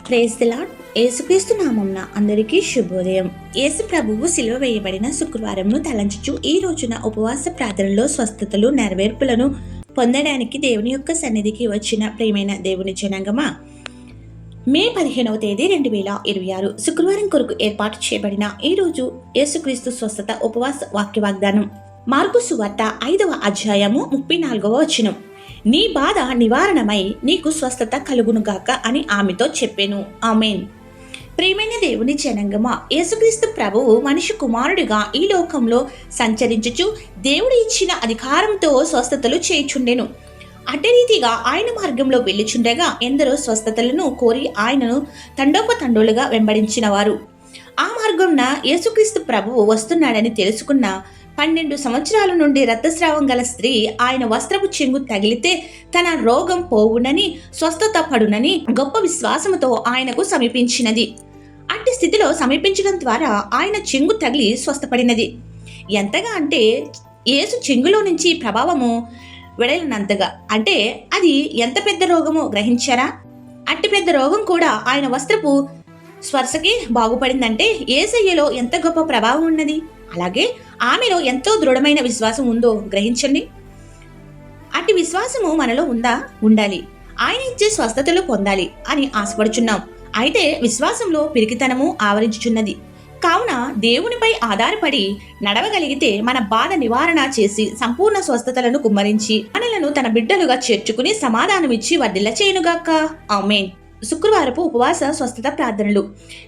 Praise the lord. యేసుక్రీస్తు నామమున అందరికీ శుభోదయం. యేసు ప్రభువు సిలువ వేయబడిన శుక్రవారంను తలంచుచు ఈ రోజున ఉపవాస ప్రార్థనలో స్వస్థతలు నెరవేర్పులను పొందడానికి దేవుని యొక్క సన్నిధికి వచ్చిన ప్రియమైన దేవుని జనాంగమా, మే 15వ తేదీ 2026 శుక్రవారం కొరకు ఏర్పాటు చేయబడిన ఈ రోజు యేసుక్రీస్తు స్వస్థత ఉపవాస వాక్య వాగ్దానం. మార్కు సువార్త 5వ అధ్యాయము 34వ వచనం. నీ బాధ నివారణమై నీకు స్వస్థత కలుగునుగాక అని ఆమెతో చెప్పెను. ఆమేన్. ప్రియమైన దేవుని జనాంగమా, యేసుక్రీస్తు ప్రభువు మనిషి కుమారుడిగా ఈ లోకంలో సంచరించుచు దేవుడు ఇచ్చిన అధికారంతో స్వస్థతలు చేయుచుండెను. అట్టి రీతిగా ఆయన మార్గంలో వెళ్ళుచుండగా ఎందరో స్వస్థతలను కోరి ఆయనను తండోపతండోలుగా వెంబడించిన వారు. ఆ మార్గంన యేసుక్రీస్తు ప్రభువు వస్తున్నాడని తెలుసుకున్న 12 సంవత్సరాల నుండి రక్తస్రావం గల స్త్రీ ఆయన వస్త్రపు చెంగు తగిలితే తన రోగం పోవునని, స్వస్థత పడునని గొప్ప విశ్వాసముతో ఆయనకు సమీపించినది. అట్టి స్థితిలో సమీపించడం ద్వారా ఆయన చెంగు తగిలి స్వస్థపడినది. ఎంతగా అంటే యేసు చెంగులో నుంచి ప్రభావము వెడలినంతగా. అంటే అది ఎంత పెద్ద రోగమో గ్రహించారా? అట్టి పెద్ద రోగం కూడా ఆయన వస్త్రపు స్పర్శకి బాగుపడిందంటే యేసయ్యలో ఎంత గొప్ప ప్రభావం ఉన్నది. అలాగే ఆమెలో ఎంతో దృఢమైన విశ్వాసం ఉందో గ్రహించండి. అట్టి విశ్వాసము మనలో ఉండాలి. ఆయన ఇచ్చే స్వస్థతలు పొందాలి అని ఆశపడుచున్నాం. అయితే విశ్వాసంలో పిరికితనము ఆవరించుచున్నది. కావున దేవునిపై ఆధారపడి నడవగలిగితే మన బాధ నివారణ చేసి సంపూర్ణ స్వస్థతలను కుమ్మరించి మనలను తన బిడ్డలుగా చేర్చుకుని సమాధానమిచ్చి వర్ధిల్ల చేయునుగాక. ఆమేన్. శుక్రవారపు ఉపవాస స్వస్థత ప్రార్థనలు.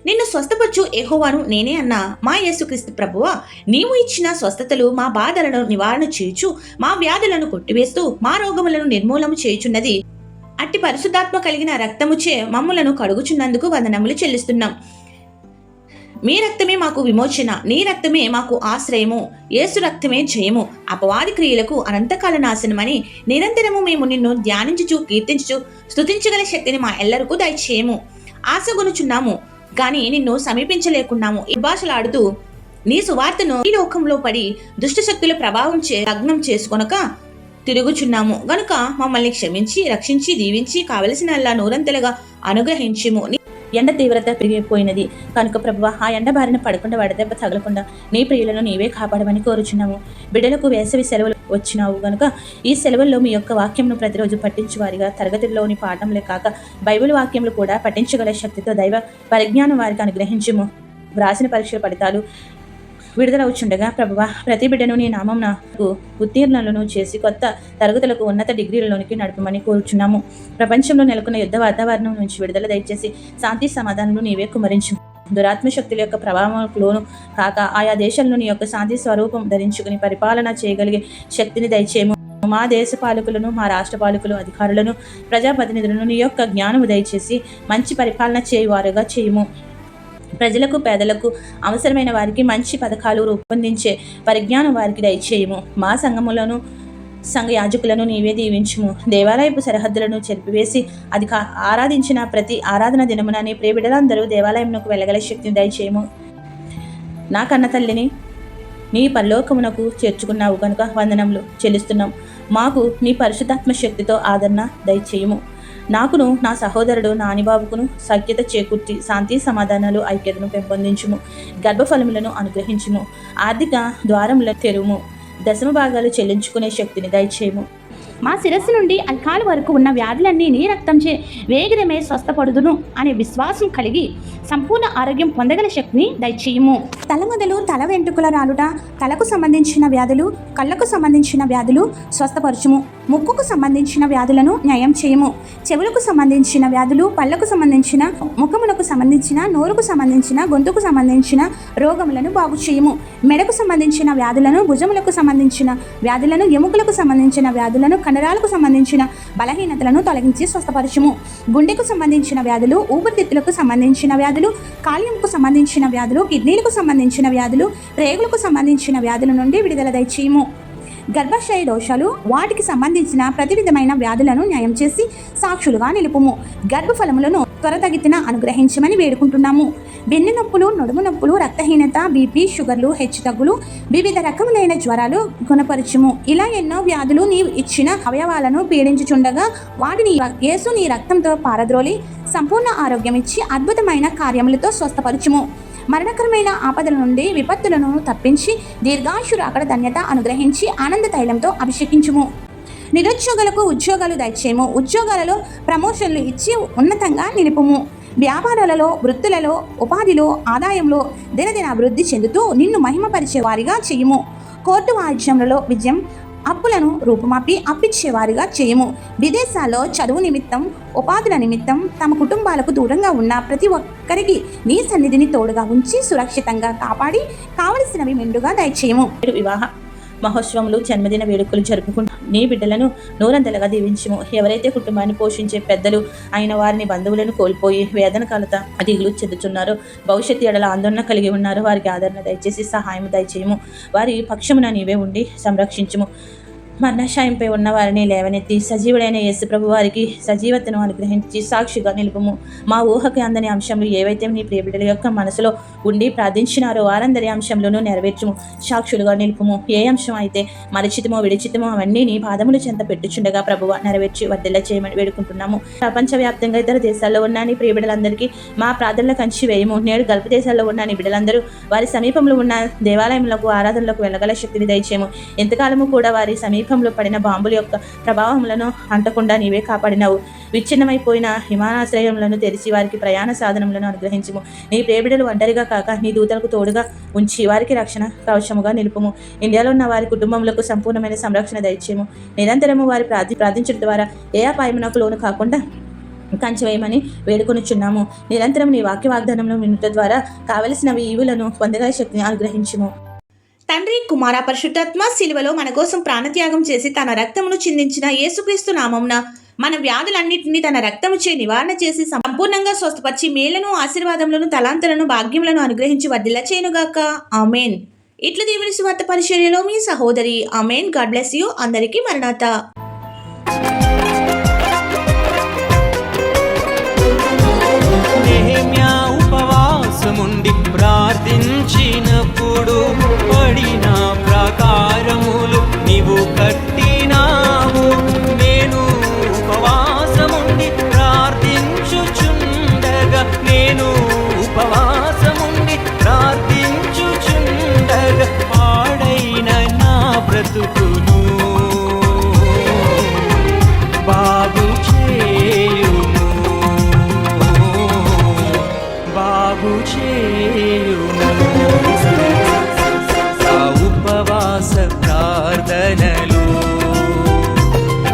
నిన్ను స్వస్థపరచు యెహోవాను నేనే అన్నా మా యేసుక్రీస్తు ప్రభువా, నీవు ఇచ్చిన స్వస్థతలు మా బాధలను నివారణ చేయుచు మా వ్యాధులను కొట్టివేస్తూ మా రోగములను నిర్మూలము చేయుచున్నది. అట్టి పరిశుద్ధాత్మ కలిగిన రక్తముచే మమ్ములను కడుగుచున్నందుకు వందనములు చెల్లిస్తున్నాం. మీ రక్తమే మాకు విమోచన, నీ రక్తమే మాకు ఆశ్రయము, యేసు రక్తమే జయము, అపవాది క్రియలకు అనంతకాల నాశనమని నిరంతరము మేము నిన్ను ధ్యానించుచు కీర్తించుచు స్తుతించగల శక్తిని మా ఎల్లరకు దయచేయము. ఆశగొనుచున్నాము గాని నిన్ను సమీపించలేకున్నాము. ఈ భాషలాడుతూ నీ సువార్తను ఈ లోకంలో పడి దుష్ట శక్తుల ప్రభావం లగ్నం చేసుకొనక తిరుగుచున్నాము గనుక మమ్మల్ని క్షమించి రక్షించి దీవించి కావలసినల్లా నూరంతలుగా అనుగ్రహించుము. ఎండ తీవ్రత పెరిగిపోయినది కనుక ప్రభువా, ఆ ఎండ బారిన పడకుండా వడదెబ్బ తగలకుండా నీ ప్రియులను నీవే కాపాడమని కోరుచున్నాము. బిడ్డలకు వేసవి సెలవులు వచ్చినావు గనుక ఈ సెలవుల్లో మీ యొక్క వాక్యంను ప్రతిరోజు పఠించువారిగా తరగతుల్లోని పాఠంలే కాక బైబిల్ వాక్యములు కూడా పఠించగల శక్తితో దైవ పరిజ్ఞానం వారికి అనుగ్రహించుము. వ్రాసిన పరీక్షల ఫలితాలు విడుదలవుచుండగా ప్రభువా, ప్రతి బిడ్డను నీ నామం నాకు ఉత్తీర్ణులను చేసి కొత్త తరగతులకు ఉన్నత డిగ్రీలలోనికి నడపమని కోరుచున్నాము. ప్రపంచంలో నెలకొన్న యుద్ధ వాతావరణం నుంచి విడుదల దయచేసి శాంతి సమాధానాలు నీవే కుమరించు. దురాత్మ శక్తుల యొక్క ప్రభావంలోను కాక ఆయా దేశాలను నీ యొక్క శాంతి స్వరూపం ధరించుకుని పరిపాలన చేయగలిగే శక్తిని దయచేయము. మా దేశ పాలకులను, మా రాష్ట్ర పాలకులు, అధికారులను, ప్రజాప్రతినిధులను నీ యొక్క జ్ఞానము దయచేసి మంచి పరిపాలన చేయువారుగా చేయుము. ప్రజలకు, పేదలకు, అవసరమైన వారికి మంచి పథకాలు రూపొందించే పరిజ్ఞానం వారికి దయచేయము. మా సంఘములను, సంఘ యాజకులను నీవే దీవించుము. దేవాలయపు సరిహద్దులను చెరిపివేసి అది ఆరాధించిన ప్రతి ఆరాధన దినమున నీ ప్రియ బిడ్డలందరూ దేవాలయమునకు వెళ్ళగల శక్తిని దయచేయము. నా కన్న తల్లిని నీ పరలోకమునకు చేర్చుకున్నావు కనుక వందనములు చెల్లిస్తున్నాం. మాకు నీ పరిశుద్ధాత్మ శక్తితో ఆదరణ దయచేయము. నాకును నా సహోదరుడు నానిబాబుకును సఖ్యత చేకూర్చి శాంతి సమాధానాలు ఐక్యతను పెంపొందించుము. గర్భఫలములను అనుగ్రహించుము. ఆర్థిక ద్వారములను తెరుము. దశమ భాగాలు చెల్లించుకునే శక్తిని దయచేయము. మా శిరస్సు నుండి అల్కాల వరకు ఉన్న వ్యాధులన్నీ నీ రక్తంచే వేగరమే స్వస్థపడుదును అనే విశ్వాసం కలిగి సంపూర్ణ ఆరోగ్యం పొందగల శక్తిని దయచేయము. తల మొదలు తల వెంట్రుకల రాలుట, తలకు సంబంధించిన వ్యాధులు, కళ్ళకు సంబంధించిన వ్యాధులు స్వస్థపరచుము. ముక్కుకు సంబంధించిన వ్యాధులను న్యాయం చేయము. చెవులకు సంబంధించిన వ్యాధులు, పళ్ళకు సంబంధించిన, ముఖమునకు సంబంధించిన, నోరుకు సంబంధించిన, గొంతుకు సంబంధించిన రోగములను బాగు చేయము. మెడకు సంబంధించిన వ్యాధులను, భుజములకు సంబంధించిన వ్యాధులను, ఎముకలకు సంబంధించిన వ్యాధులను, కండరాలకు సంబంధించిన బలహీనతలను తొలగించి స్వస్థపరచుము. గుండెకు సంబంధించిన వ్యాధులు, ఊపిరితిత్తులకు సంబంధించిన వ్యాధులు, కాలేయంకు సంబంధించిన వ్యాధులు, కిడ్నీలకు సంబంధించిన వ్యాధులు, ప్రేగులకు సంబంధించిన వ్యాధుల నుండి విడుదల దయచేయము. గర్భాశయ దోషాలు వాటికి సంబంధించిన ప్రతి విధమైన వ్యాధులను న్యాయం చేసి సాక్షులుగా నిలుపుము. గర్భఫలములను త్వరతగితిన అనుగ్రహించమని వేడుకుంటున్నాము. వెన్ను నొప్పులు, నడుము నొప్పులు, రక్తహీనత, బీపీ, షుగర్లు, హెచ్చుతగ్గులు, వివిధ రకములైన జ్వరాలు గుణపరచుము. ఇలా ఎన్నో వ్యాధులు నీవు ఇచ్చిన అవయవాలను పీడించుచుండగా వాటిని యేసు నీ రక్తంతో పారద్రోలి సంపూర్ణ ఆరోగ్యం ఇచ్చి అద్భుతమైన కార్యములతో స్వస్థపరచుము. మరణకరమైన ఆపదల నుండి విపత్తులను తప్పించి దీర్ఘాయుషు అక్కడ ధన్యత అనుగ్రహించి ఆనంద తైలంతో అభిషేకించుము. నిరుద్యోగులకు ఉద్యోగాలు దయచేయము. ఉద్యోగాలలో ప్రమోషన్లు ఇచ్చి ఉన్నతంగా నిలుపుము. వ్యాపారాలలో, వృత్తులలో, ఉపాధిలో, ఆదాయంలో దినదిన అభివృద్ధి చెందుతూ నిన్ను మహిమపరిచే వారిగా చేయుము. కోర్టు వాయిద్యములలో విజయం, అప్పులను రూపుమాపి అప్పిచ్చేవారిగా చేయము. విదేశాల్లో చదువు నిమిత్తం, ఉపాధుల నిమిత్తం తమ కుటుంబాలకు దూరంగా ఉన్న ప్రతి ఒక్కరికి నీ సన్నిధిని తోడుగా ఉంచి సురక్షితంగా కాపాడి కావలసినవి మెండుగా దయచేయము. వివాహ మహోత్సవములు, జన్మదిన వేడుకలు జరుపుకుంటూ నీ బిడ్డలను నూరంతలుగా దీవించుము. ఎవరైతే కుటుంబాన్ని పోషించే పెద్దలు అయిన వారిని బంధువులను కోల్పోయి వేదన కలత దిగులు చెందుతున్నారో, భవిష్యత్తు ఎడల ఆందోళన కలిగి ఉన్నారో వారికి ఆదరణ దయచేసి సహాయం దయచేయము. వారి పక్షమున నీవే ఉండి సంరక్షించుము. మరణాశాయంపై ఉన్న వారిని లేవనెత్తి సజీవుడైన యేసు ప్రభు వారికి సజీవతను అనుగ్రహించి సాక్షిగా నిలుపుము. మా ఊహకి అందని అంశంలో ఏవైతే నీ ప్రియబిడ్డల యొక్క మనసులో ఉండి ప్రార్థించినారో వారందరి అంశంలోనూ నెరవేర్చుము. సాక్షులుగా నిలుపుము. ఏ అంశం అయితే మరిచితమో విడిచితమో అవన్నీ నీ పాదములు చెంత పెట్టుచుండగా ప్రభువ నెరవేర్చి వర్ధిల్ల చేయమని వేడుకుంటున్నాము. ప్రపంచవ్యాప్తంగా ఇతర దేశాల్లో ఉన్న నీ ప్రియబిడ్డలందరికీ మా ప్రార్థనల కంచి వేయము. నేడు గల్ఫ్ దేశాల్లో ఉన్న నీ బిడ్డలందరూ వారి సమీపంలో ఉన్న దేవాలయములకు, ఆరాధనలకు వెళ్ళగల శక్తిని దయచేయము. ఎంతకాలము కూడా వారి సమీపంలో పడిన బాంబుల యొక్క ప్రభావములను అంటకుండా నీవే కాపాడినావు. విచ్ఛిన్నమైపోయిన విమానాశ్రయములను తెరిచి వారికి ప్రయాణ సాధనములను అనుగ్రహించుము. నీ ప్రియబిడ్డలు ఒంటరిగా కాక నీ దూతలకు తోడుగా ఉంచి వారికి రక్షణ కవచముగా నిలుపుము. ఇండియాలో ఉన్న వారి కుటుంబములకు సంపూర్ణమైన సంరక్షణ దయచేయము. నిరంతరము వారి ప్రార్థించడం ద్వారా ఏ అపాయమునకు లోను కాకుండా కంచి వేయమని వేడుకొనుచున్నాము. నిరంతరం నీ వాక్య వాగ్దానంలో వినుట ద్వారా కావలసినవి ఈవులను పొందగల శక్తిని అనుగ్రహించుము. తండ్రి, కుమార, పరిశుద్ధాత్మ శిలువలో మన కోసం ప్రాణత్యాగం చేసి తన రక్తమును చిందించిన యేసుక్రీస్తు నామమున మన వ్యాధులన్నింటినీ తన రక్తముచే నివారణ చేసి సంపూర్ణంగా స్వస్థపరిచి మేలను, ఆశీర్వాదములను, తలాంతలను, భాగ్యములను అనుగ్రహించి వర్ధిల్ల చేయునుగాక. ఆమెన్. ఇట్లు దేవుని సువార్త పరిచర్యలో మీ సహోదరి. ఆమెన్. God bless you. అందరికీ మరణాత. ఉపవాసముండి ప్రార్థించినప్పుడు పడిన ప్రాకారములు నీవు కట్టినావు. నేను ఉపవాసముండి ప్రార్థించుచుండగా పాడైన నా బ్రతుకును బాగు చేయుము. ఉపవాస ప్రార్థనలు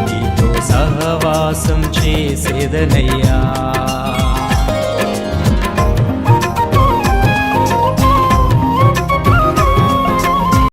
నీతో సహవాసం చేసేదనయ్యా.